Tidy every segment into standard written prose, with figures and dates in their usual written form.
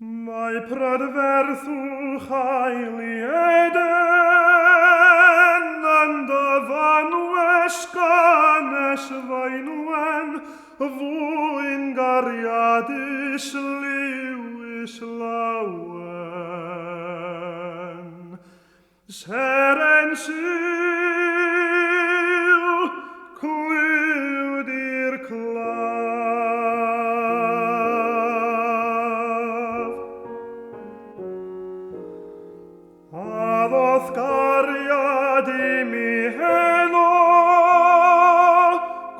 Mae prydferthwch aili eden yn dyfanwes ganes faenwen fwy'n gariadus liwys lawen. Seren syw clywd i'r claf. Addodd gariad I mi heno,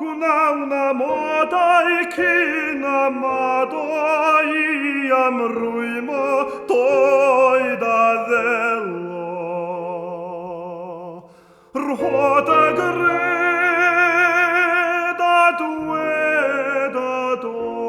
gwnawn amodau cyn amadau am rwymo doed a ddelo. Rhod y gred a dwed a doi.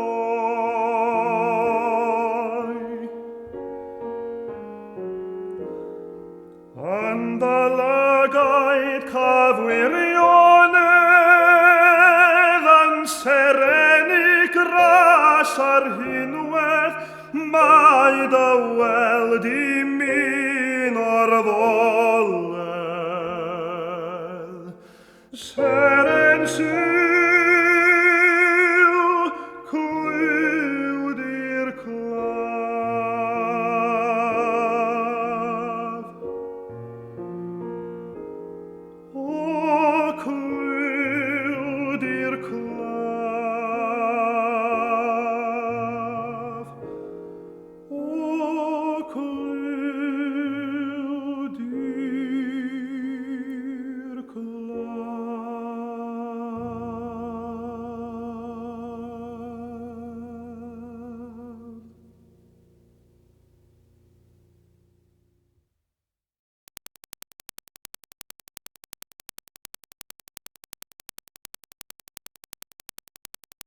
Yn dylygaid cafwirionedd yn serenu gras ar hinwedd, mae dy weld I min o'r ddolen.